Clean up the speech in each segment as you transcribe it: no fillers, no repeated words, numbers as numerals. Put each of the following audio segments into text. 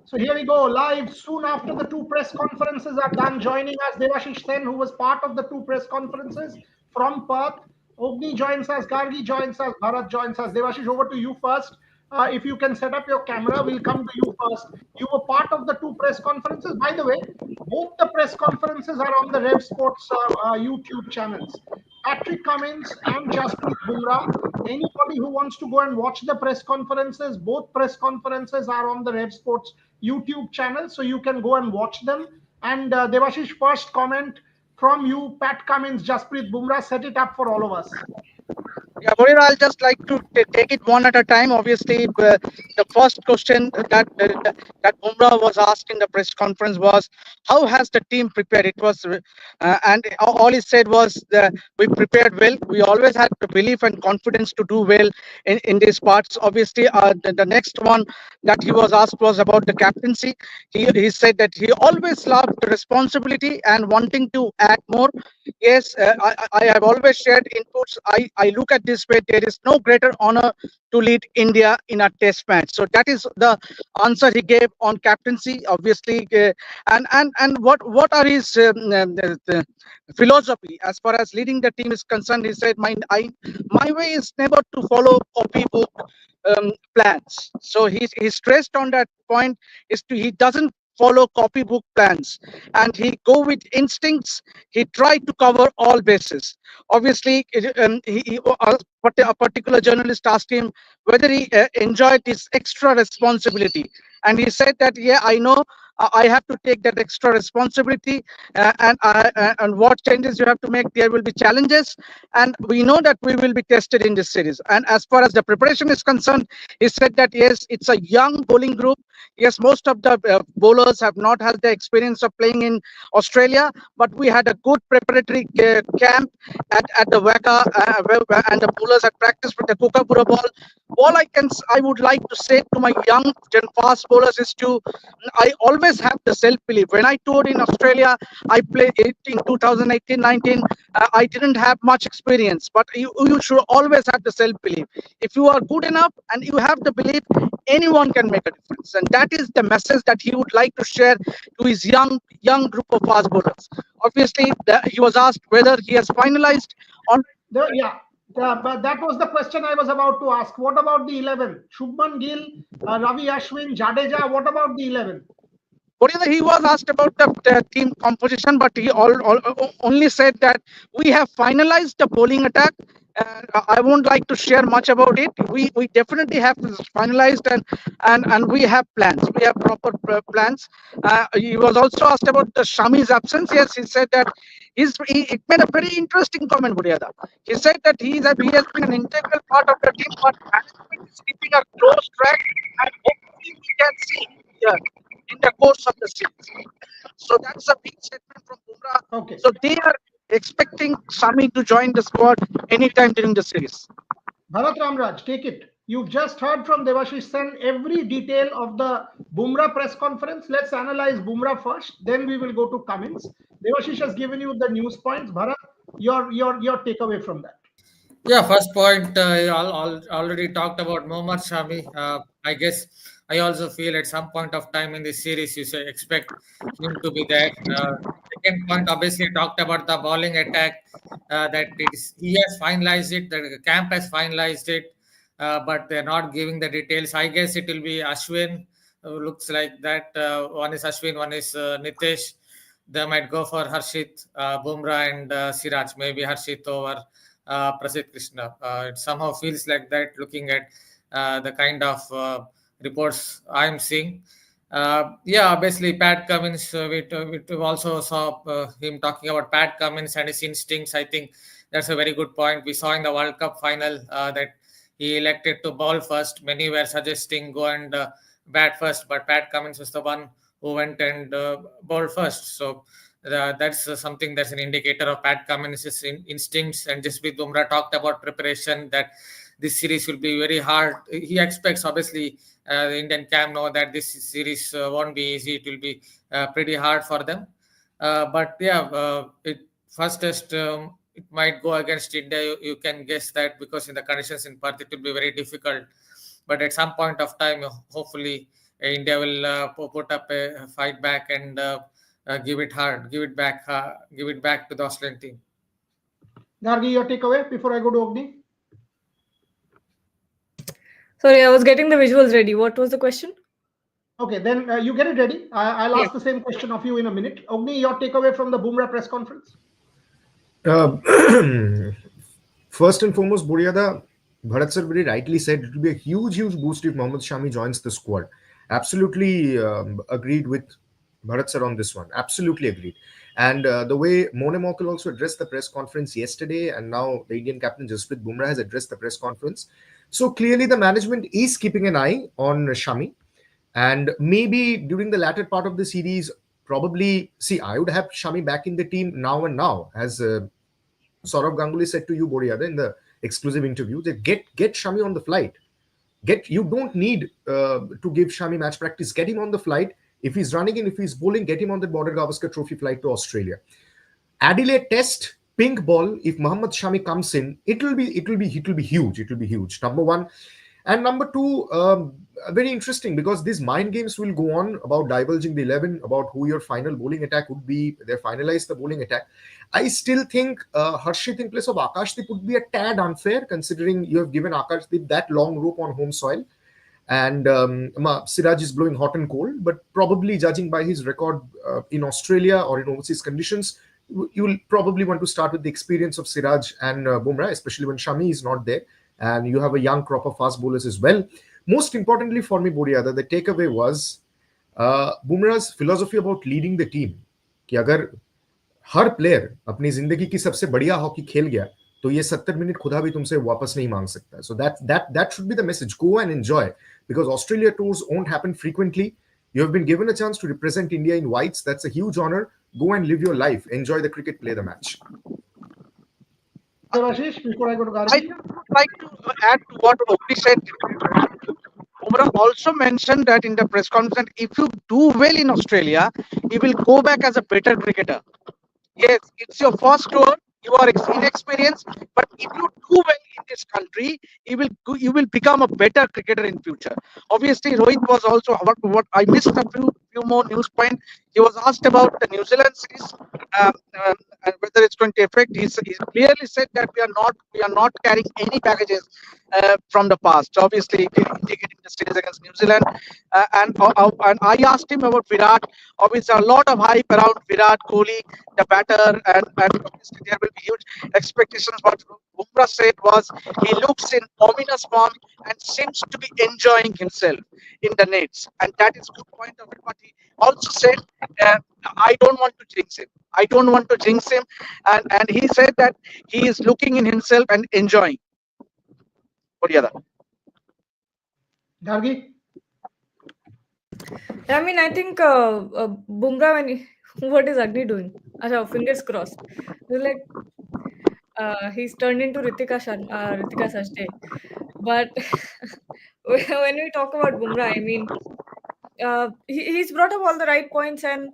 So here we go, live soon after the two press conferences are done. Joining us, Devashish Sen, who was part of the two press conferences from Perth. Ogni joins us, Gargi joins us, Bharat joins us. Devashish, over to you first. If you can set up your camera, we'll come to you first. You were part of the two press conferences. By the way, both the press conferences are on the RevSportz YouTube channels. Patrick Cummins and Jasprit Bumrah. Anybody who wants to go and watch the press conferences, both press conferences are on the RevSportz YouTube channel, so you can go and watch them. And Devashish, first comment from you, Pat Cummins, Jasprit Bumrah, set it up for all of us. Yeah, Bharat, I'll just like to take it one at a time. Obviously, the first question that Bumrah was asked in the press conference was, "How has the team prepared?" It was, and all he said was, "We prepared well. We always had the belief and confidence to do well in these parts." Obviously, the next one that he was asked was about the captaincy. He said that he always loved the responsibility and wanting to add more. Yes, I have always shared inputs. I look at this way. There is no greater honor to lead India in a test match. So that is the answer he gave on captaincy. Obviously, and what are his the philosophy as far as leading the team is concerned? He said, my way is never to follow copybook plans." So he stressed on that point is to he doesn't follow copybook plans, and he go with instincts. He tried to cover all bases. Obviously, a particular journalist asked him whether he enjoyed this extra responsibility, and he said that, yeah, I know I have to take that extra responsibility, and what changes you have to make. There will be challenges, and we know that we will be tested in this series. And as far as the preparation is concerned, he said that yes, it's a young bowling group. Yes, most of the bowlers have not had the experience of playing in Australia, but we had a good preparatory camp at the Waka, and the bowlers had practiced with the Kookaburra ball. All I would like to say to my young fast bowlers is I always have the self-belief. When I toured in Australia, I played it in 2018-19. I didn't have much experience, but you should always have the self-belief. If you are good enough and you have the belief, anyone can make a difference. And that is the message that he would like to share to his young group of fast bowlers. Obviously, he was asked whether he has finalized on. But that was the question I was about to ask. What about the 11? Shubman Gill, Ravi Ashwin, Jadeja. What about the 11? He was asked about the team composition, but he only said that we have finalized the bowling attack. I won't like to share much about it. We definitely have finalized, and we have plans. We have proper plans. He was also asked about the Shami's absence. Yes, he said that he made a very interesting comment, Budiada. He said that he has been an integral part of the team, but management is keeping a close track, and hopefully we can see him here in the course of the series. So that's a big statement from Bumrah. Okay. So they are expecting Shami to join the squad anytime during the series. Bharat Ramraj, take it. You've just heard from Devashish Sen every detail of the Bumrah press conference. Let's analyze Bumrah first, then we will go to Cummins. Devashish has given you the news points. Bharat, your takeaway from that. Yeah, first point, already talked about Mohammad Shami. I guess I also feel at some point of time in this series, you say expect him to be there. Second point, obviously talked about the bowling attack. That he has finalized it. The camp has finalized it, but they're not giving the details. I guess it will be Ashwin. Looks like that. One is Ashwin, one is Nitesh. They might go for Harshit, Bumrah, and Siraj. Maybe Harshit over Prasidh Krishna. It somehow feels like that looking at the kind of reports I'm seeing. Obviously, Pat Cummins, we also saw him talking about Pat Cummins and his instincts. I think that's a very good point. We saw in the World Cup final that he elected to bowl first. Many were suggesting go and bat first, but Pat Cummins was the one who went and bowled first. So that's something that's an indicator of Pat Cummins' instincts. And Jasprit Bumrah talked about preparation, that this series will be very hard. He expects, obviously, the Indian camp know that this series won't be easy. It will be pretty hard for them. First test, it might go against India. You can guess that, because in the conditions in Perth, it will be very difficult But at some point of time, hopefully, India will put up a fight back and give it hard, give it back to the Australian team. Gargi, your takeaway before I go to Ogni? Sorry, I was getting the visuals ready. What was the question? Okay, then you get it ready. I'll Yeah. ask the same question of you in a minute. Ogni, your takeaway from the Bumrah press conference? First and foremost, Buriada, Bharat sir very rightly said it will be a huge boost if Mohammad Shami joins the squad. Absolutely agreed with Bharat sir on this one. Absolutely agreed. And the way Mone Mokal also addressed the press conference yesterday, and now the Indian captain Jasprit Bumrah has addressed the press conference. So clearly the management is keeping an eye on Shami. And maybe during the latter part of the series, probably, see, I would have Shami back in the team now, as Saurav Ganguly said to you, Boriada, in the exclusive interview, that get Shami on the flight. You don't need to give Shami match practice. Get him on the flight. If he's running and if he's bowling, get him on the Border Gavaskar Trophy flight to Australia. Adelaide Test, pink ball. If Mohammad Shami comes in, it will be huge. It will be huge. Number one. And number two, very interesting, because these mind games will go on about divulging the 11, about who your final bowling attack would be. They finalize the bowling attack. I still think Harshit in place of Akashdeep would be a tad unfair, considering you have given Akashdeep that long rope on home soil. And Siraj is blowing hot and cold, but probably judging by his record in Australia or in overseas conditions, you will probably want to start with the experience of Siraj and Bumrah, especially when Shami is not there. And you have a young crop of fast bowlers as well. Most importantly for me, Boriada, the takeaway was Bumrah's philosophy about leading the team. कि अगर हर player अपनी जिंदगी की सबसे बढ़िया hockey खेल गया तो ये 70 मिनट खुदा भी तुमसे वापस नहीं मांग सकता. So that should be the message. Go and enjoy, because Australia tours won't happen frequently. You have been given a chance to represent India in whites. That's a huge honor. Go and live your life. Enjoy the cricket. Play the match. Ashish, before I go to I Gargi. would like to add to what Ogni said. Bumrah also mentioned that in the press conference, if you do well in Australia, you will go back as a better cricketer. Yes, it's your first tour. You are inexperienced, but if you do well in this country, you will become a better cricketer in future. Obviously, Rohit was also what I missed a few more news points. He was asked about the New Zealand series and whether it's going to affect. He clearly said that we are not carrying any packages from the past. Obviously, indicating the series against New Zealand, and I asked him about Virat. Obviously, a lot of hype around Virat Kohli, the batter, and obviously there will be huge expectations. What Bumrah said was he looks in ominous form and seems to be enjoying himself in the nets, and that is a good point of it. But he also said, I don't want to jinx him. And he said that he is looking in himself and enjoying. What the other? Gargi? I mean, I think Bumrah, what is Agni doing? Achha, fingers crossed. He's like, he's turned into Ritika Sachdev. But when we talk about Bumrah, I mean, he's brought up all the right points, and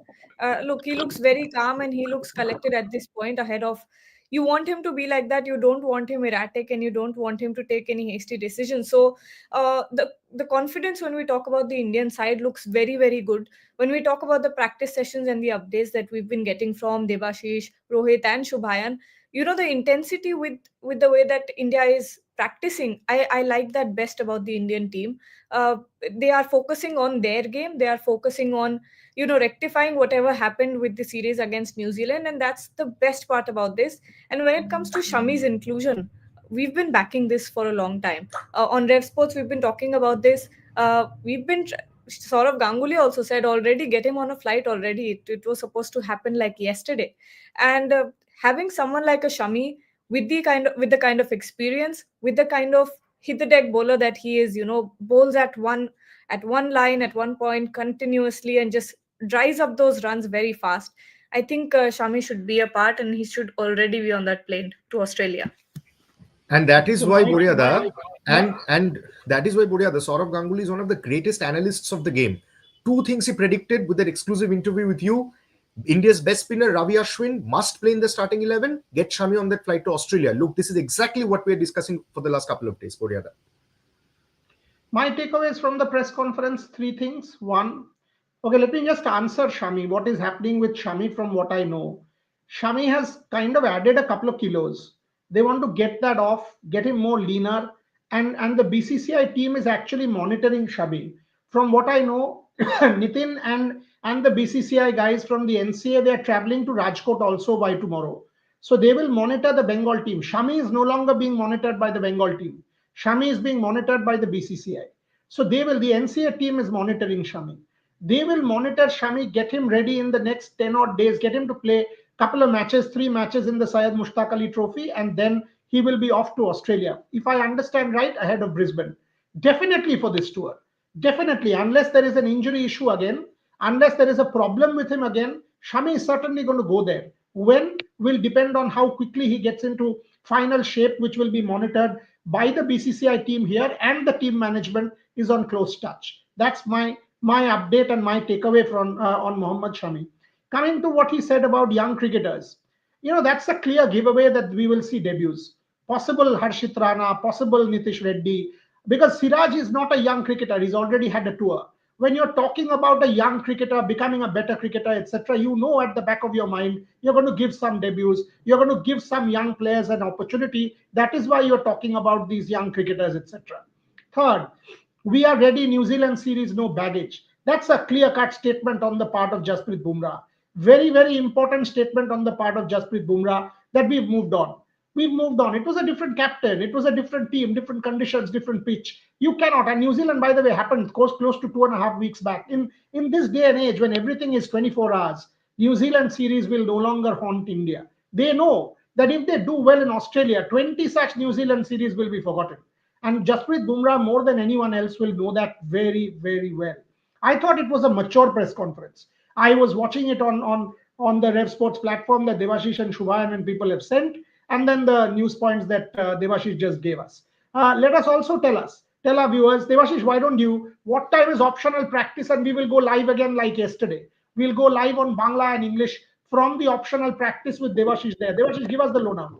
look, he looks very calm and he looks collected at this point ahead of. You want him to be like that. You don't want him erratic, and you don't want him to take any hasty decisions. So the confidence when we talk about the Indian side looks very, very good. When we talk about the practice sessions and the updates that we've been getting from Debashish, Rohit, and Shubhayan, the intensity with the way that India is practicing, I like that best about the Indian team. They are focusing on their game. They are focusing on rectifying whatever happened with the series against New Zealand, and that's the best part about this. And when it comes to Shami's inclusion, we've been backing this for a long time. On RevSportz, we've been talking about this. Saurav Ganguly also said already, get him on a flight already. It was supposed to happen like yesterday. And having someone like a Shami with the kind of experience, with the kind of hit the deck bowler that he is, bowls at one line at one point continuously and just dries up those runs very fast. I think Shami should be a part, and he should already be on that plane to Australia. And that is why Boriada, and that is why Boriada, Saurav Ganguly is one of the greatest analysts of the game. Two things he predicted with that exclusive interview with you. India's best spinner Ravi Ashwin must play in the starting 11. Get Shami on that flight to Australia. Look, this is exactly what we're discussing for the last couple of days, Boriada. My takeaways from the press conference, three things. One, okay, let me just answer Shami. What is happening with Shami from what I know? Shami has kind of added a couple of kilos. They want to get that off, get him more leaner, and the BCCI team is actually monitoring Shami. From what I know, Nitin and the BCCI guys from the NCA, they are traveling to Rajkot also by tomorrow. So they will monitor the Bengal team. Shami is no longer being monitored by the Bengal team. Shami is being monitored by the BCCI. So the NCA team is monitoring Shami. They will monitor Shami, get him ready in the next 10 odd days, get him to play a couple of matches, 3 matches in the Syed Mushtaq Ali Trophy, and then he will be off to Australia. If I understand right, ahead of Brisbane. Definitely for this tour. Definitely, unless there is an injury issue again, unless there is a problem with him again, Shami is certainly going to go there. When will depend on how quickly he gets into final shape, which will be monitored by the BCCI team here, and the team management is on close touch. That's my update and my takeaway from on Mohammad Shami. Coming to what he said about young cricketers, that's a clear giveaway that we will see debuts. Possible Harshit Rana, possible Nitish Reddy, because Siraj is not a young cricketer. He's already had a tour. When you're talking about a young cricketer becoming a better cricketer, etc., at the back of your mind you're going to give some debuts. You're going to give some young players an opportunity. That is why you're talking about these young cricketers, etc. Third, we are ready. New Zealand series, no baggage. That's a clear-cut statement on the part of Jasprit Bumrah. Very, very important statement on the part of Jasprit Bumrah that we've moved on. We've moved on. It was a different captain. It was a different team, different conditions, different pitch. You cannot. And New Zealand, by the way, happened close to 2.5 weeks back. In this day and age, when everything is 24 hours, New Zealand series will no longer haunt India. They know that if they do well in Australia, 20 such New Zealand series will be forgotten. And Jasprit Bumrah, more than anyone else, will know that very, very well. I thought it was a mature press conference. I was watching it on the RevSportz platform that Devashish and Shubhayan and people have sent, and then the news points that Devashish just gave us. Let us also tell our viewers, Devashish, why don't you, what time is optional practice, and we will go live again like yesterday. We'll go live on Bangla and English from the optional practice with Devashish there. Devashish, give us the lowdown.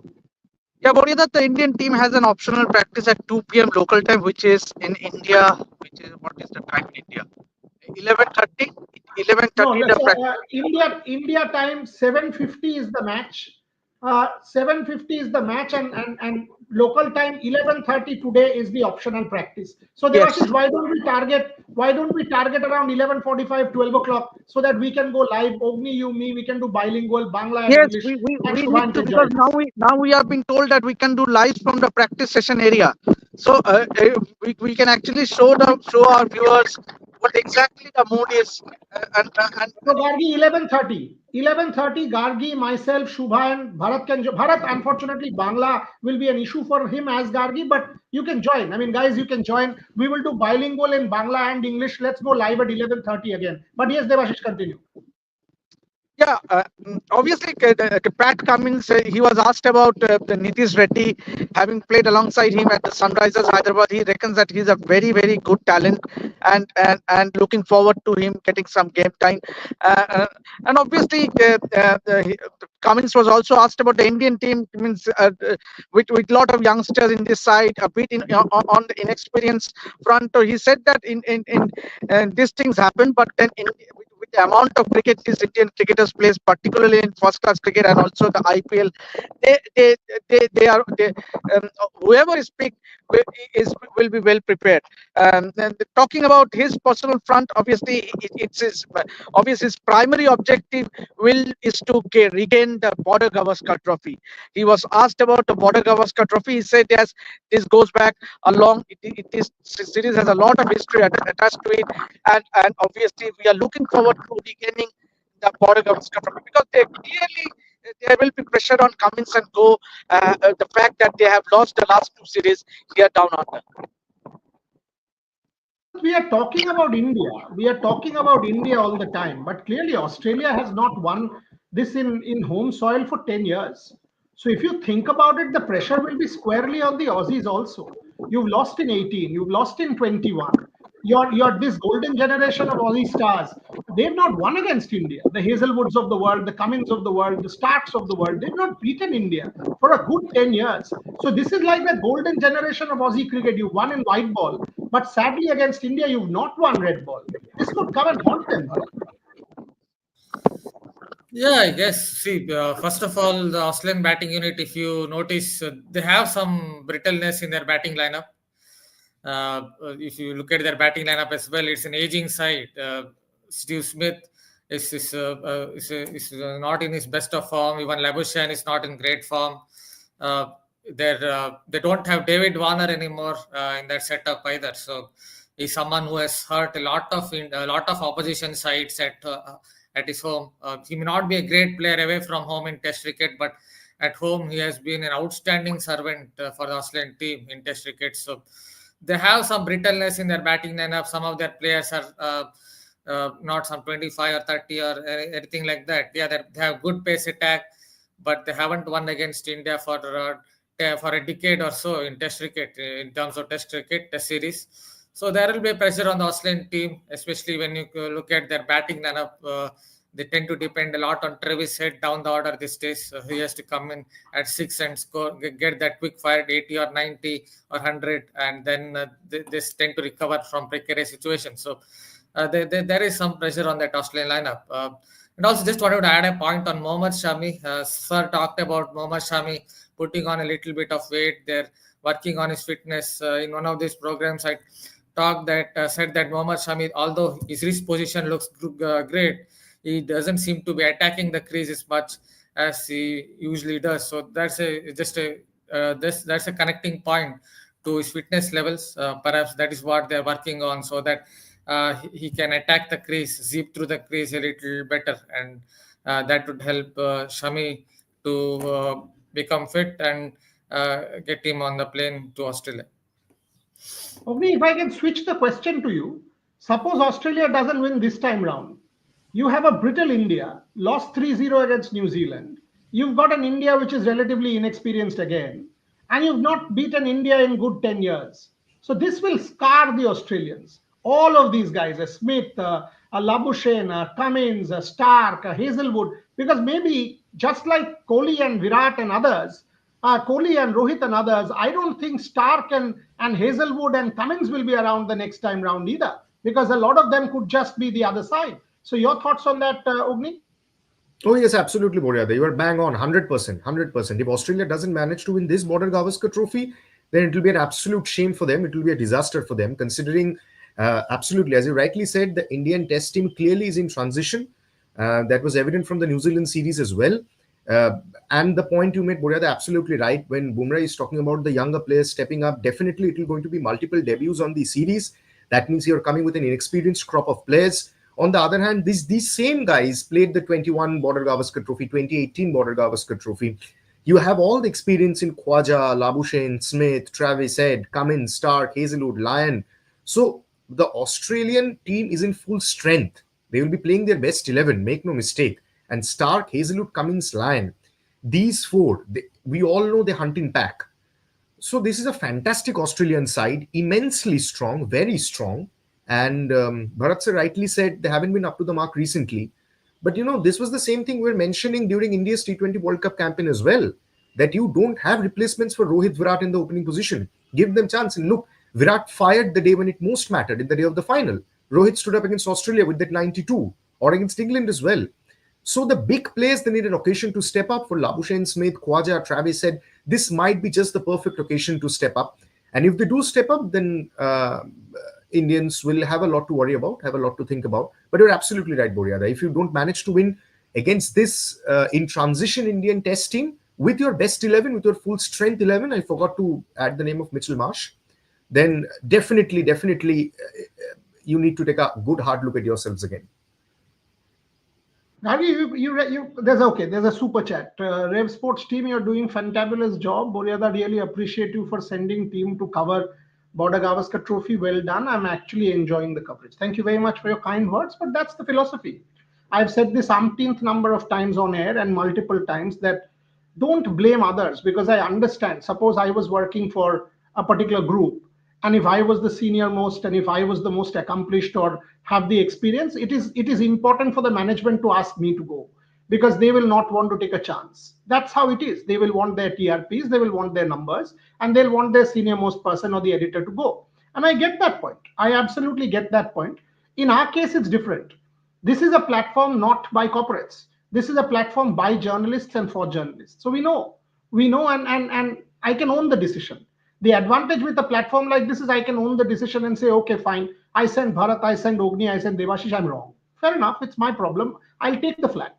Yeah, Borida, the Indian team has an optional practice at 2 p.m. local time, which is in India, what is the time in India? 11:30? 11:30 No, the practice. India time 7:50 is the match. 7:50 is the match, and local time 11:30 today is the optional practice. So Yes. Devashish, why don't we target around 11:45, 12 o'clock so that we can go live? Ogni, you, me, we can do bilingual Bangla and Yes, English, we and need Shubhan to, can because join us. now we are being told that we can do live from the practice session area. So we can actually show our viewers what exactly the mood is, and So Gargi 11:30. 11:30, Gargi, myself, Shubha and Bharat can Bharat, unfortunately, Bangla will be an issue for him as Gargi, but you can join. I mean, guys, you can join. We will do bilingual in Bangla and English. Let's go live at 11:30 again. But yes, Devashish, continue. yeah, obviously, Pat Cummins, he was asked about the Nitish Reddy having played alongside him at the Sunrisers Hyderabad. He reckons that he's a very, very good talent, and looking forward to him getting some game time. And obviously, Cummins was also asked about the Indian team, means with lot of youngsters in this side, a bit on the inexperienced front. So he said that in these things happen, but then with the amount of cricket these Indian cricketers plays, particularly in first class cricket and also the IPL, they whoever is picked will be well prepared. And talking about his personal front, obviously his primary objective is to regain the Border Gavaskar Trophy. He was asked about the Border Gavaskar Trophy. He said yes, this goes back a long. This series has a lot of history attached to it, and obviously we are looking forward to regaining the Border Gavaskar Trophy, because they clearly there will be pressure on Cummins and Go. The fact that they have lost the last two series here down under. We are talking about India. We are talking about India all the time, but clearly Australia has not won this in home soil for 10 years. So if you think about it, the pressure will be squarely on the Aussies also. You've lost in 18, you've lost in 21. You're this golden generation of Aussie stars. They've not won against India. The Hazelwoods of the world, the Cummins of the world, the Starks of the world, they've not beaten India for a good 10 years. So this is like the golden generation of Aussie cricket. You won in white ball. But sadly, against India, you've not won red ball. This could come and haunt them, Bharat. Yeah, I guess. See, first of all, the Australian batting unit, if you notice, they have some brittleness in their batting lineup. If you look at their batting lineup as well, it's an aging side. Steve Smith is not in his best of form. Even Labuschagne is not in great form. Uh, they don't have David Warner anymore in that setup either. So he's someone who has hurt a lot of opposition sides at his home. He may not be a great player away from home in Test cricket, but at home he has been an outstanding servant for the Australian team in Test cricket. So they have some brittleness in their batting lineup. Some of their players are not some 25 or 30 or anything like that. Yeah, they have good pace attack, but they haven't won against India for a decade or so in Test cricket, in terms of Test cricket, Test series. So there will be pressure on the Australian team, especially when you look at their batting lineup. They tend to depend a lot on Travis Head down the order these days. He has to come in at 6 and score, get that quick fire 80 or 90 or 100, and then they tend to recover from precarious situations. So there is some pressure on that Australian lineup. And also, just wanted to add a point on Mohammad Shami. Sir talked about Mohammad Shami putting on a little bit of weight. They're working on his fitness. In one of these programs, I said that Mohammad Shami, although his wrist position looks great, he doesn't seem to be attacking the crease as much as he usually does. So that's a connecting point to his fitness levels. Perhaps that is what they're working on, so that he can attack the crease, zip through the crease a little better, and that would help Shami to become fit and get him on the plane to Australia. Ovni, if I can switch the question to you, suppose Australia doesn't win this time round. You have a brittle India, lost 3-0 against New Zealand. You've got an India which is relatively inexperienced again, and you've not beaten India in good 10 years. So this will scar the Australians. All of these guys, Smith, Labuschagne, Cummins, Stark, Hazelwood, because maybe just like Kohli and Virat and others, Kohli and Rohit and others, I don't think Stark and Hazelwood and Cummins will be around the next time round either, because a lot of them could just be the other side. So your thoughts on that, Ogni? Oh, yes, absolutely, Boryada. You are bang on, 100%, 100%. If Australia doesn't manage to win this Border Gavaskar trophy, then it will be an absolute shame for them. It will be a disaster for them, considering, absolutely, as you rightly said, the Indian Test team clearly is in transition. That was evident from the New Zealand series as well. And the point you made, Boryada, absolutely right. When Bumrah is talking about the younger players stepping up, definitely it will going to be multiple debuts on the series. That means you're coming with an inexperienced crop of players. On the other hand, these same guys played the 21 Border Gavaskar Trophy, 2018 Border Gavaskar Trophy. You have all the experience in Khwaja, Labuschagne, Smith, Travis Head, Cummins, Stark, Hazelwood, Lyon. So the Australian team is in full strength. They will be playing their best 11, make no mistake. And Stark, Hazelwood, Cummins, Lyon. These four, we all know they hunt in pack. So this is a fantastic Australian side, immensely strong, very strong. And Bharat sir rightly said they haven't been up to the mark recently. But, this was the same thing we were mentioning during India's T20 World Cup campaign as well, that you don't have replacements for Rohit, Virat in the opening position. Give them chance. And look, Virat fired the day when it most mattered, in the day of the final. Rohit stood up against Australia with that 92, or against England as well. So the big players, they need an occasion to step up. For Labuschagne, Smith, Khwaja, Travis said, this might be just the perfect occasion to step up. And if they do step up, then Indians will have a lot to worry about, have a lot to think about. But you're absolutely right, Boryada. If you don't manage to win against this in transition Indian Test team with your best 11, with your full strength 11, I forgot to add the name of Mitchell Marsh, then definitely you need to take a good hard look at yourselves again. Ravi, there's a super chat. RevSportz team, you're doing fantabulous job. Boryada, really appreciate you for sending team to cover Border Gavaskar Trophy. Well done. I'm actually enjoying the coverage. Thank you very much for your kind words, but that's the philosophy. I've said this umpteenth number of times on air and multiple times that don't blame others, because I understand. Suppose I was working for a particular group, and if I was the senior most, and if I was the most accomplished or have the experience, it is important for the management to ask me to go, because they will not want to take a chance. That's how it is. They will want their TRPs, they will want their numbers, and they'll want their senior most person or the editor to go. And I get that point. I absolutely get that point. In our case, it's different. This is a platform not by corporates. This is a platform by journalists and for journalists. So we know, and I can own the decision. The advantage with a platform like this is I can own the decision and say, okay, fine. I send Bharat, I send Ogni, I send Devashish. I'm wrong. Fair enough. It's my problem. I'll take the flak.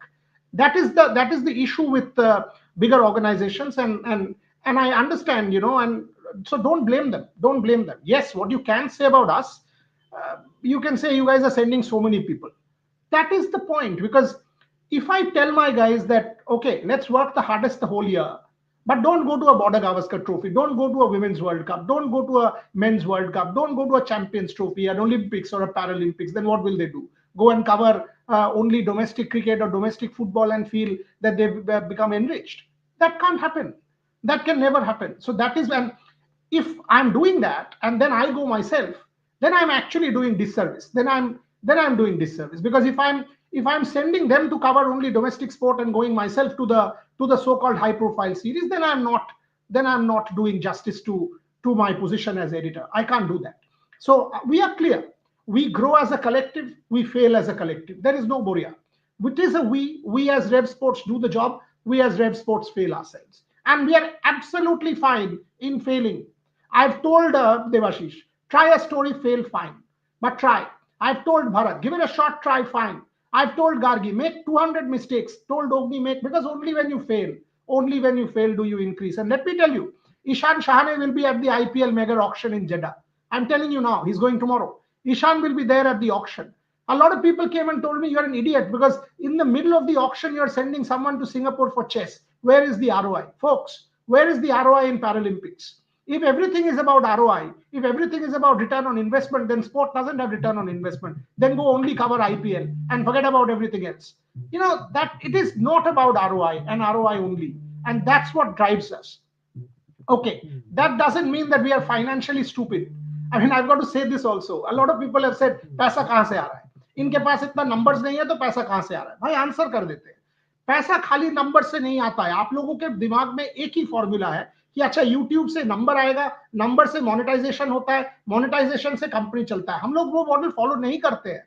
That is the issue with bigger organizations, and I understand, and so don't blame them. Don't blame them. Yes, what you can say about us, you can say you guys are sending so many people. That is the point, because if I tell my guys that okay, let's work the hardest the whole year, but don't go to a Border Gavaskar Trophy, don't go to a Women's World Cup, don't go to a Men's World Cup, don't go to a Champions Trophy, an Olympics or a Paralympics, then what will they do? Go and cover only domestic cricket or domestic football and feel that they've become enriched? That can't happen. That can never happen. So that is when, if I'm doing that and then I go myself, then I'm actually doing disservice. Then I'm doing disservice, because if I'm sending them to cover only domestic sport and going myself to the so-called high profile series, then I'm not doing justice to my position as editor. I can't do that. So we are clear. We grow as a collective, we fail as a collective. There is no Boria. It is a we as RevSportz do the job, we as RevSportz fail ourselves. And we are absolutely fine in failing. I've told Devashish, try a story, fail, fine. But try. I've told Bharat, give it a shot, try, fine. I've told Gargi, make 200 mistakes. Told Ogni, make, because only when you fail do you increase. And let me tell you, Ishan Shahane will be at the IPL mega auction in Jeddah. I'm telling you now, he's going tomorrow. Ishan will be there at the auction. A lot of people came and told me you're an idiot because in the middle of the auction, you're sending someone to Singapore for chess. Where is the ROI? Folks, where is the ROI in Paralympics? If everything is about ROI, if everything is about return on investment, then sport doesn't have return on investment. Then go only cover IPL and forget about everything else. That it is not about ROI and ROI only. And that's what drives us. Okay, that doesn't mean that we are financially stupid. I mean, I've got to say this also. A lot of people have said, पैसा कहाँ से आ रहा है? इनके पास इतना numbers नहीं है तो पैसा कहाँ से आ रहा है? भाई आंसर कर देते हैं. पैसा खाली नंबर से नहीं आता है. आप लोगों के दिमाग में एक ही फॉर्मूला है कि अच्छा यूट्यूब से नंबर आएगा, नंबर से मोनेटाइजेशन होता है, मोनेटाइजेशन से कंपनी चलता है. हम लोग वो मॉडल फॉलो नहीं करते हैं.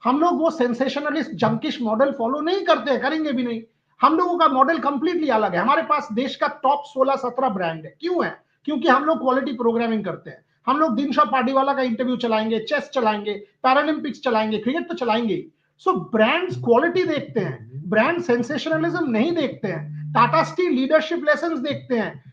हम लोग वो सेंसेशनलिस्ट जंकिश मॉडल फॉलो नहीं करते हैं, करेंगे भी नहीं. हम लोगों का मॉडल कंप्लीटली अलग है. हमारे पास देश का टॉप 16-17 ब्रांड है. क्यों है? क्योंकि हम लोग क्वालिटी प्रोग्रामिंग करते हैं. हम लोग दिनशा पार्टीवाला का इंटरव्यू चलाएंगे, चेस चलाएंगे, पैरालंपिक्स चलाएंगे, क्रिकेट तो चलाएंगे. सो ब्रांड्स क्वालिटी देखते हैं, ब्रांड सेंसेशनलिज्म नहीं देखते हैं. टाटा स्टील लीडरशिप लेसन्स देखते हैं,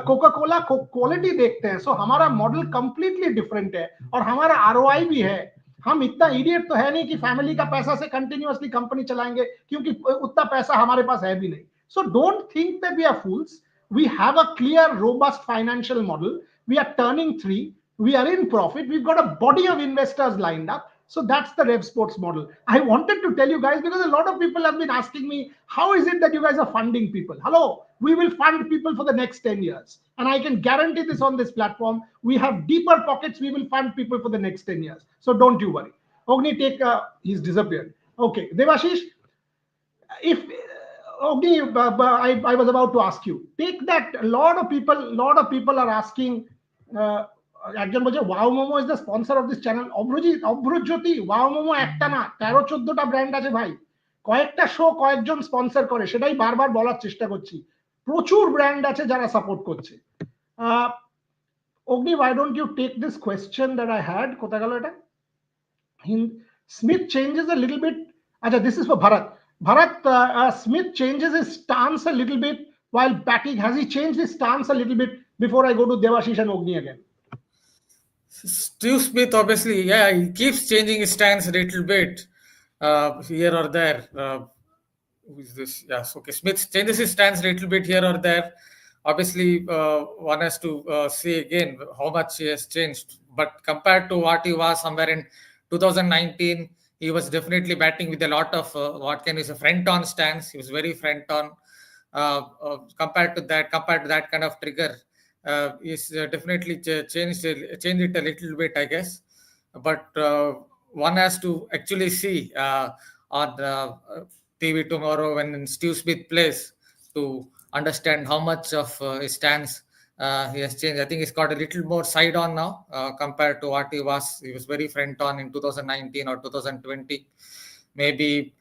कोका कोला क्वालिटी देखते हैं. सो हमारा मॉडल कंप्लीटली डिफरेंट है और हमारा आरओआई भी है. हम इतना इडियट तो है नहीं कि फैमिली का पैसा से कंटिन्यूअसली कंपनी चलाएंगे, क्योंकि उतना पैसा हमारे पास है भी नहीं. So don't think that we are fools. We have a clear, robust financial model. We are turning 3. We are in profit. We've got a body of investors lined up. So that's the RevSportz model. I wanted to tell you guys because a lot of people have been asking me, how is it that you guys are funding people? Hello, we will fund people for the next 10 years. And I can guarantee this on this platform. We have deeper pockets. We will fund people for the next 10 years. So don't you worry. Ogni, he's disappeared. Okay, Devashish, if Ogni, I was about to ask you. Take that. A lot of people are asking. একজন বলছে Wow Momo is the sponsor of this channel. Abhrajyoti, Wow Momo একটা না, 13-14টা brand আছে ভাই. কয়েকটা show কয়েকজন sponsor করে, সেটাই বারবার বলার চেষ্টা করছি. প্রচুর ব্র্যান্ড আছে যারা সাপোর্ট করছে. অগ্নি, why don't you take this question that I had? কোথায় গেল এটা? Smith changes a little bit. আচ্ছা, this is for Bharat. Smith changes his stance a little bit while batting. Has he changed his stance a little bit before I go to Devashish and Ogni again? Steve Smith, obviously, yeah, he keeps changing his stance a little bit here or there. Who is this? Yes, okay. Smith changes his stance a little bit here or there. Obviously, one has to see again how much he has changed. But compared to what he was somewhere in 2019, he was definitely batting with a lot of a front-on stance. He was very front-on. Compared to that kind of trigger, he's definitely changed it a little bit, I guess. But one has to actually see on TV tomorrow when Steve Smith plays to understand how much of his stance He has changed. I think he's got a little more side on now compared to what he was. He was very front on in 2019 or 2020. Maybe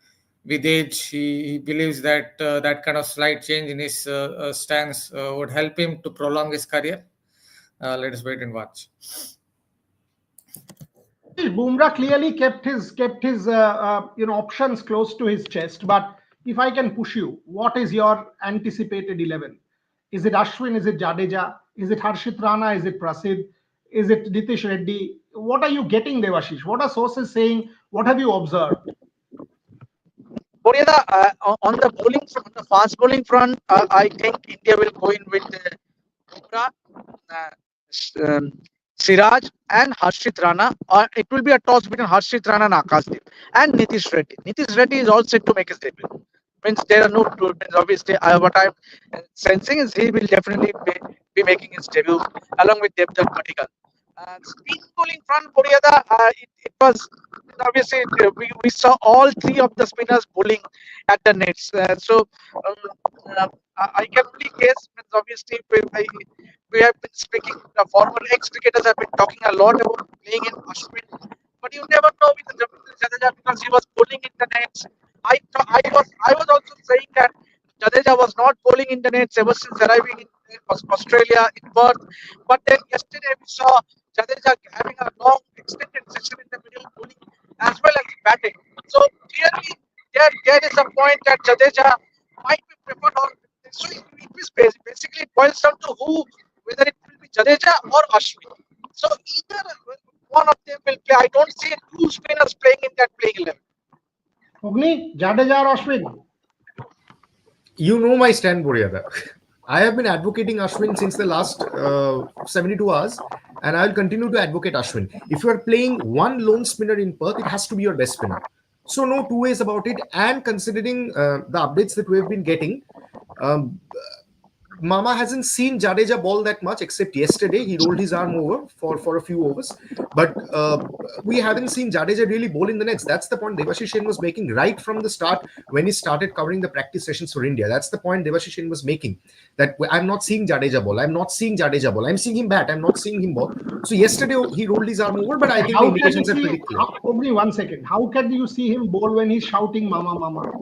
with age, he believes that that kind of slight change in his stance would help him to prolong his career. Let us wait and watch. Bumrah clearly kept his options close to his chest. But if I can push you, what is your anticipated 11? Is it Ashwin? Is it Jadeja? Is it Harshit Rana? Is it Prasidh? Is it Nitish Reddy? What are you getting, Devashish? What are sources saying? What have you observed? Boriada, on the bowling, on the fast bowling front, I think India will go in with Bumrah, Siraj, and Harshit Rana. Or it will be a toss between Harshit Rana and Akashdeep and Nitish Reddy. Nitish Reddy is all set to make his debut. Means there are no two. Means obviously, what I'm sensing is he will definitely be making his debut along with Devdutt Padikkal. Spin bowling front, Boriada, it was obviously we saw all three of the spinners bowling at the nets. I can only guess. Means obviously, we have been speaking. The former ex-cricketers have been talking a lot about playing in Ashwin, but you never know with the Jadeja because he was bowling in the nets. I was also saying that Jadeja was not bowling in the nets ever since arriving in Australia in Perth. But then yesterday we saw Jadeja having a long extended session in the middle bowling as well as batting. So clearly there is a point that Jadeja might be preferred. So it is basically it boils down to whether it will be Jadeja or Ashwin. So either one of them will play. I don't see two spinners playing in that playing 11. Ogni, Jadeja or Ashwin? You know my stand, Boriada. I have been advocating Ashwin since the last 72 hours, and I'll continue to advocate Ashwin. If you are playing one lone spinner in Perth, it has to be your best spinner. So no two ways about it. And considering the updates that we have been getting, Mama hasn't seen Jadeja ball that much, except yesterday he rolled his arm over for a few overs. But we haven't seen Jadeja really bowl in the nets. That's the point Devashish was making right from the start when he started covering the practice sessions for India. That's the point Devashish was making, that I'm not seeing Jadeja ball. I'm not seeing Jadeja ball. I'm seeing him bat. I'm not seeing him ball. So yesterday he rolled his arm over, but I think the indications are pretty clear. Only 1 second. How can you see him bowl when he's shouting "Mama, Mama"?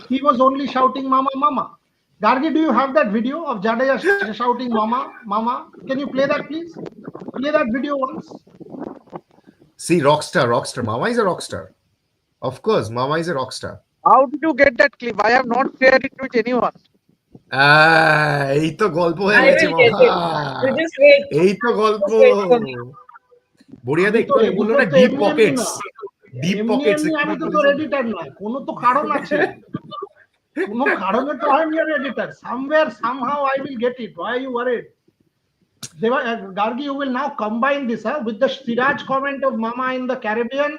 He was only shouting "Mama, Mama." Gargi, do you have that video of Jadeja shouting "Mama, Mama"? Can you play that, please? Play that video once. See, rockstar. Mama is a rockstar. Of course, Mama is a rockstar. How did you get that clip? I have not shared it with anyone. এই তো গল্প হয়ে গেছে এই তো গল্প বড়িয়া একটু বললো না ডিপ পকেটস আমি তো তোর এডিটর না কোনো তো কারণ আছে কোনো কারণে তো I am your editor somewhere somehow I will get it. Why are you worried? Gargi, you will now combine this with the Siraj comment of Mama in the Caribbean,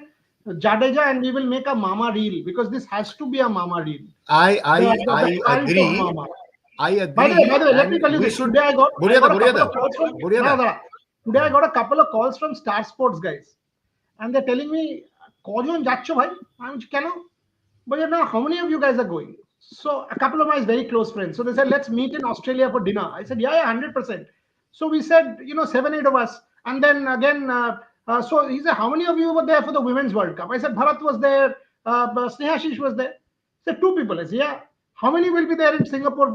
Jadeja, and we will make a Mama reel, because this has to be a Mama reel. I agree. I agree. By the way, let me tell you this. Today I got a couple of calls from Star Sports guys, and they're telling me, "Kojon jaccho bhai?" I'm keno? But now, how many of you guys are going? So a couple of my very close friends. So they said, "Let's meet in Australia for dinner." I said, "Yeah, 100%." So we said, 7-8 of us, and then again, so he said, "How many of you were there for the Women's World Cup?" I said, "Bharat was there, Snehashish was there." I said, 2 people. I said, "Yeah." How many will be there in Singapore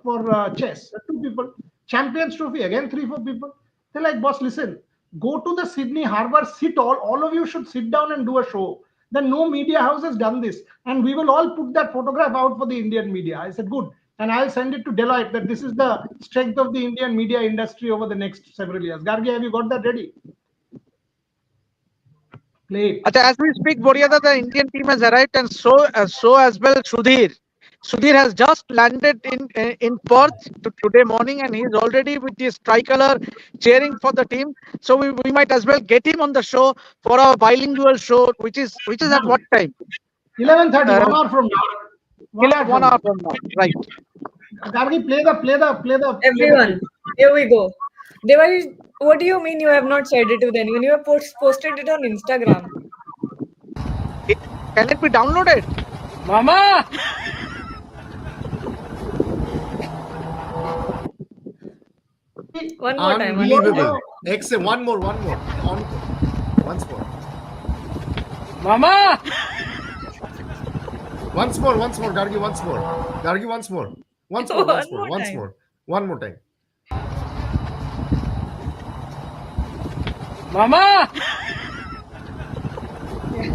for chess? 2 people. Champions Trophy, again 3-4 people. They're like, "Boss, listen, go to the Sydney Harbour, sit all of you should sit down and do a show." Then no media house has done this, and we will all put that photograph out for the Indian media. I said, "Good." And I'll send it to Deloitte that this is the strength of the Indian media industry over the next several years. Gargi, have you got that ready? Play it. As we speak, Boriada, the Indian team has arrived, and so as well Sudhir. Sudhir has just landed in Perth today morning, and he's already with his tricolor cheering for the team. So we might as well get him on the show for our bilingual show, which is at what time? 11:30, 1 hour from now. 1 hour from now, right? Gargi, play the. Everyone, here we go. Devashish, what do you mean you have not shared it with anyone? You have posted it on Instagram. Can it be downloaded? Mama! Gargi, One more time. One more time. Unbelievable. Excellent. One more. Once more. Mama! Once more. Gargi, once more. Gargi, once more. Once more. One more time. Mama!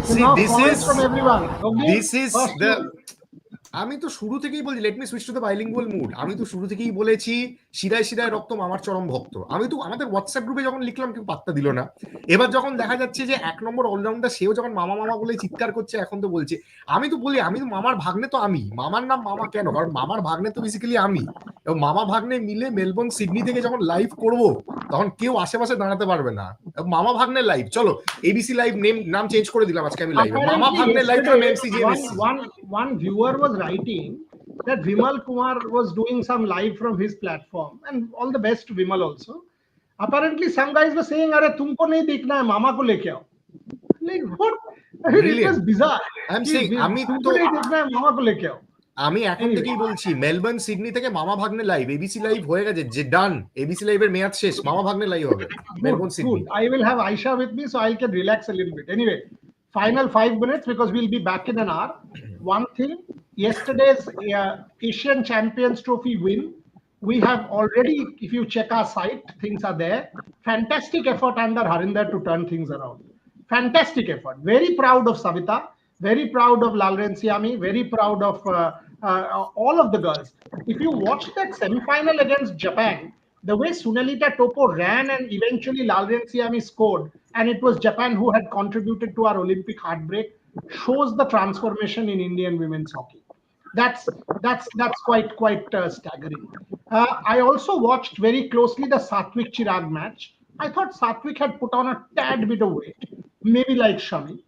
So See, now this comments is from everyone. Okay? First the you. আমি তো শুরু থেকেই বলি let me switch to the bilingual mood. আমি তো শুরু থেকেই বলেছি শিরায় রক্ত মামার চরম ভক্ত। আমি তো আমাদের হোয়াটসঅ্যাপ গ্রুপে যখন লিখলাম কেউ পাত্তা দিল না। এবার যখন দেখা যাচ্ছে যে 1 নম্বর অলরাউন্ডার সেও যখন মামা বলে চিৎকার করছে, এখন তো বলছে। আমি তো বলি আমি তো মামার ভাগ্নে, তো আমি মামার নাম মামা কেন, কারণ মামার ভাগ্নে তো বেসিক্যালি আমি। এবং মামা ভাগ্নে মিলে মেলবোর্ন সিডনি থেকে যখন লাইভ করব তখন কেউ আশেপাশে দাঁড়াতে পারবে না। মামা ভাগ্নে লাইভ, চলো এবিসি লাইভ নাম চেঞ্জ করে দিলাম আজকে আমি লাইভ, মামা ভাগ্নে live from MCGMS. One viewer was writing that Vimal Kumar was doing some live from his platform, and all the best to Vimal also. Apparently, some guys were saying, "Arey, tumko nahi dikhna hai, mama ko leke aao." Like what? I mean, it was bizarre. I'm saying, আমি tumko তো nahi dikhna hai, mama ko leke aao. আমি এখন থেকেই বলছি Melbourne Sydney থেকে মামা ভাগ্নে live, ABC live হয়ে গেছে, যে ডান, এবিসি লাইভের মেয়াদ শেষ, মামা ভাগ্নে লাইভ হবে Melbourne Sydney. Good. I will have Aisha with me, so I can relax a little bit. Anyway, final 5 minutes because we'll be back in an hour. One thing, yesterday's Asian Champions Trophy win, we have already, if you check our site, things are there. Fantastic effort under Harinder to turn things around. Fantastic effort. Very proud of Savita, very proud of Lalrensiami, very proud of all of the girls. If you watch that semi-final against Japan, the way Sunalita Topo ran and eventually Lalrensiami scored, and it was Japan who had contributed to our Olympic heartbreak, shows the transformation in Indian women's hockey. That's quite staggering. I also watched very closely the Satwik Chirag match. I thought Satwik had put on a tad bit of weight, maybe like Shami.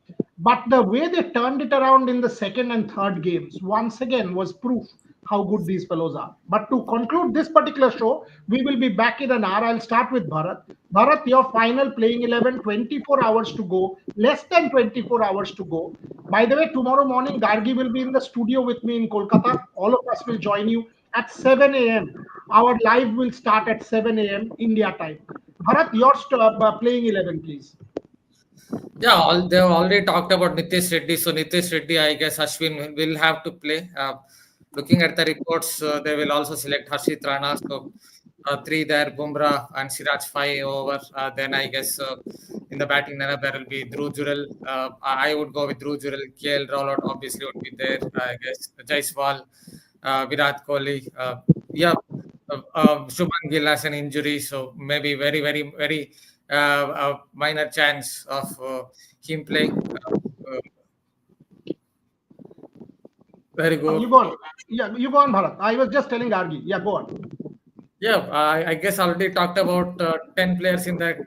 But the way they turned it around in the second and third games, once again, was proof how good these fellows are. But to conclude this particular show, we will be back in an hour. I'll start with Bharat. Bharat, your final playing 11, 24 hours to go, less than 24 hours to go. By the way, tomorrow morning, Gargi will be in the studio with me in Kolkata. All of us will join you at 7 a.m. Our live will start at 7 a.m. India time. Bharat, your playing 11, please. Yeah, they've already talked about Nitesh Reddy. So Nitesh Reddy, I guess Ashwin will have to play. Looking at the reports, they will also select Harshit Rana. So 3 there, Bumrah and Siraj 5 over. Then I guess in the batting lineup there will be Dhruv Jurel. I would go with Dhruv Jurel. KL Rollout obviously would be there. I guess Jaiswal, Virat Kohli. Shubman Gill has an injury, so maybe very minor chance of him playing. Very good. You go on. Yeah, you go on, Bharat. I was just telling Gargi. Yeah, go on. Yeah, I guess I already talked about 10 players in that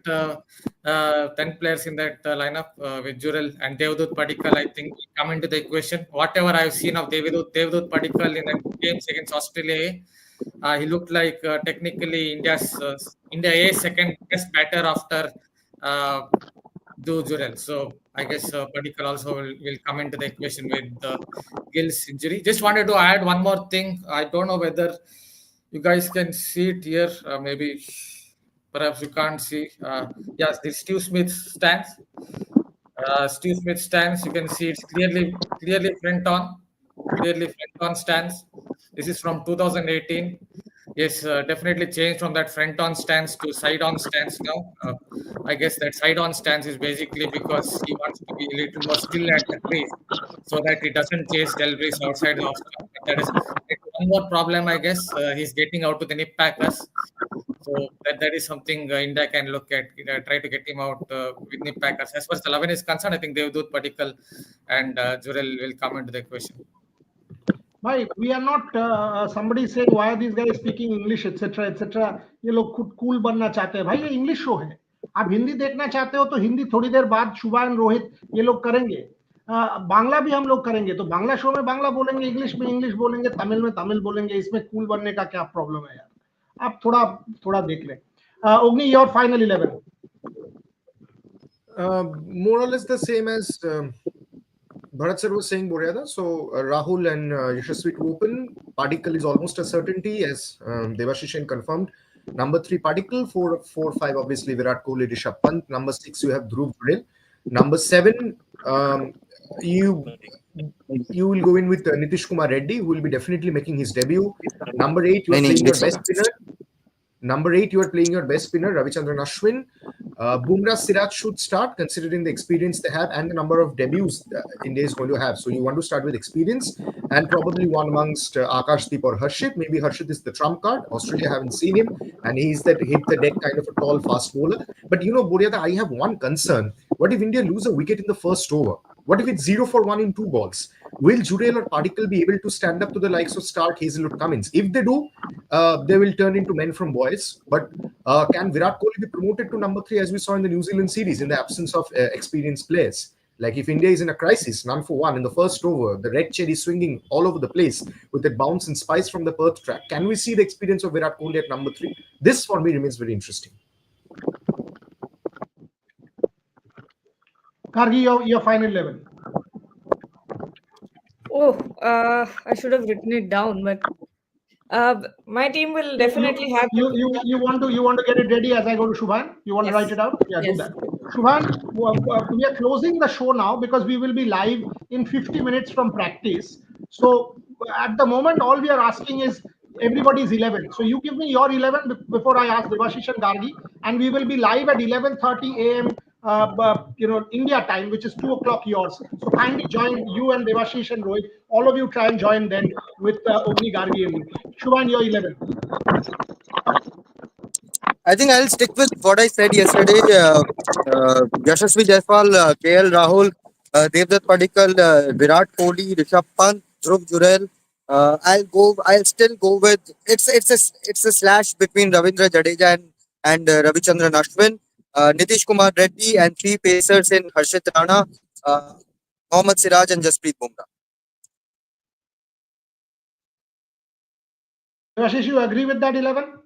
10 players in that lineup with Jurel and Devdutt Padikkal. I think come into the equation. Whatever I've seen of Devdutt Padikkal in the games against Australia, he looked like technically India A second best batter after Jurel. So I guess Padikkal also will come into the equation with Gill's injury. Just wanted to add one more thing. I don't know whether you guys can see it here. Maybe perhaps you can't see. Yes, this Steve Smith stance. Steve Smith stance. You can see it's clearly front on. Clearly front on stance. This is from 2018. Yes, definitely changed from that front on stance to side on stance now. I guess that side on stance is basically because he wants to be a little more still at the crease so that he doesn't chase Delbris outside the off stump. That is one more problem, I guess. He's getting out to the nip packers. So that is something India can look at, try to get him out with nip packers. As far as the 11 is concerned, I think Devdutt Padikkal and Jurel will come into the equation. Bhai, we are not somebody saying why are these guys speaking English, etc., etc. ये लोग खुद cool बनना चाहते हैं भाई, ये English show है. आप हिंदी देखना चाहते हो तो हिंदी थोड़ी देर बाद शुभान रोहित ये लोग करेंगे. बांग्ला भी हम लोग करेंगे, तो बांग्ला शो में बांग्ला बोलेंगे, इंग्लिश में इंग्लिश बोलेंगे, तमिल में तमिल बोलेंगे. इसमें कूल बनने का क्या प्रॉब्लम है यार? आप थोड़ा देख लें. Ogni, your final 11. More or less the same as Bharat sir was saying, Boryada. So Rahul and Yashasvi to open. Padikkal is almost a certainty, as Devashishan confirmed. Number 3, Padikkal. 4, 5, obviously Virat Kohli, Rishabh Pant. Number 6, you have Dhruv Jurel. Number 7, you will go in with Nitish Kumar Reddy, who will be definitely making his debut. Number 8, you are playing your best spinner. Ravichandran Ashwin. Bumrah, Siraj should start, considering the experience they have and the number of debuts India is going to have. So you want to start with experience, and probably one amongst Akashdeep or Harshit. Maybe Harshit is the trump card. Australia haven't seen him, and he's that hit the deck kind of a tall, fast bowler. But Boriada, I have one concern. What if India lose a wicket in the first over? What if it's 0 for 1 in 2 balls? Will Jurel or Padikkal be able to stand up to the likes of Stark, Hazelwood, Cummins? If they do, they will turn into men from boys. But can Virat Kohli be promoted to number 3, as we saw in the New Zealand series, in the absence of experienced players? Like if India is in a crisis, none for 1 in the first over, the red cherry swinging all over the place with that bounce and spice from the Perth track, can we see the experience of Virat Kohli at number 3? This for me remains very interesting. Gargi, your final 11. Oh, I should have written it down, but my team will definitely have. You want to get it ready as I go to Shubhan? You want to write it out? Yeah, Yes. do that. Shubhan, we are closing the show now because we will be live in 50 minutes from practice. So at the moment, all we are asking is everybody's 11. So you give me your 11 before I ask Devashish and Gargi, and we will be live at 11:30 a.m. India time, which is 2 o'clock yours. So kindly join, you and Devashish and Rohit. All of you try and join then with Ogni, Gargi, and me. Shubhan, your 11. I think I'll stick with what I said yesterday. Yashasvi Jaiswal, KL Rahul, Devdutt Padikkal, Virat Kohli, Rishabh Pant, Dhruv Jurel. I'll still go with it's a slash between Ravindra Jadeja and Ravichandran Ashwin, Nitish Kumar Reddy, and 3 pacers in Harshit Rana, Mohammad Siraj, and Jasprit Bumrah. Devashish, you agree with that 11?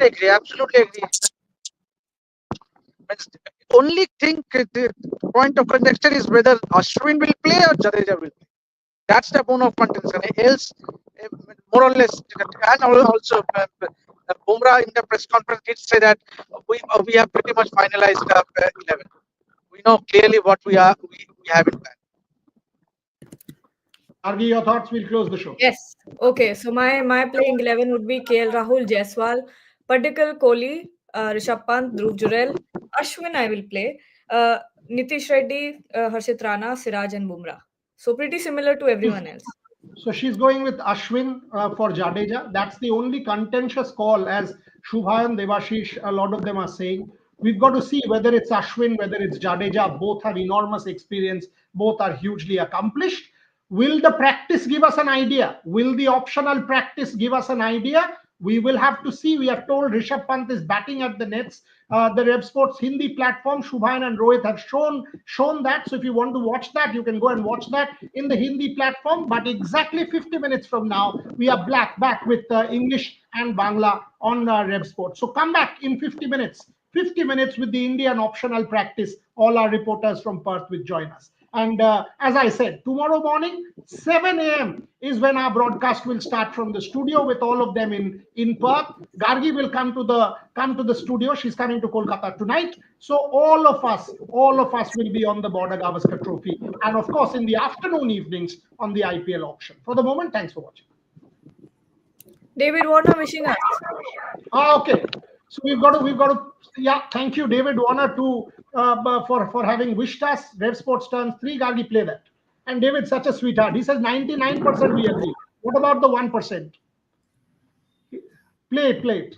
Absolutely agree. Only thing, the point of contention is whether Ashwin will play or Jadeja will play. That's the bone of contention. Else, more or less, and also Bumrah in the press conference did say that we have pretty much finalized 11. We know clearly what we have in plan. Gargi, your thoughts? We'll close the show. Yes. Okay. So my playing 11 would be KL Rahul, Jaiswal, Padikkal, Kohli, Rishabh Pant, Dhruv Jurel, Ashwin. I will play. Nitish Reddy, Harshit Rana, Siraj, and Bumrah. So pretty similar to everyone else. So she's going with Ashwin for Jadeja. That's the only contentious call, as Shubhan, Devashish, a lot of them are saying. We've got to see whether it's Ashwin, whether it's Jadeja. Both have enormous experience. Both are hugely accomplished. Will the practice give us an idea? Will the optional practice give us an idea? We will have to see. We have told Rishabh Pant is batting at the nets. The RevSportz Hindi platform, Shubhan and Rohit have shown that. So if you want to watch that, you can go and watch that in the Hindi platform. But exactly 50 minutes from now, we are back with English and Bangla on RevSportz. So come back in 50 minutes. 50 minutes with the Indian optional practice. All our reporters from Perth will join us. And as I said, tomorrow morning, 7 a.m. is when our broadcast will start from the studio with all of them in Perth. Gargi will come to the studio. She's coming to Kolkata tonight. So all of us will be on the Border Gavaskar Trophy. And of course, in the afternoon evenings on the IPL auction. For the moment, thanks for watching. David Warner wishing us. Okay. So we've got to. Yeah, thank you, David Warner, for having wished us. RevSportz turns 3. Gargi, play that. And David's such a sweetheart. He says 99% we agree. What about the 1%? Play it.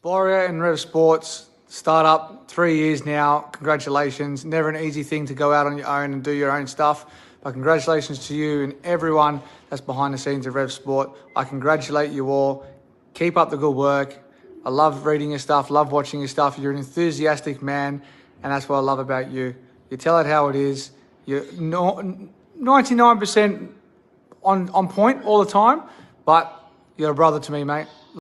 Boria and RevSportz, start up 3 years now. Congratulations. Never an easy thing to go out on your own and do your own stuff. But congratulations to you and everyone that's behind the scenes of RevSportz. I congratulate you all. Keep up the good work. I love reading your stuff, love watching your stuff. You're an enthusiastic man, and that's what I love about you. You tell it how it is. You're 99% on point all the time, but you're a brother to me, mate.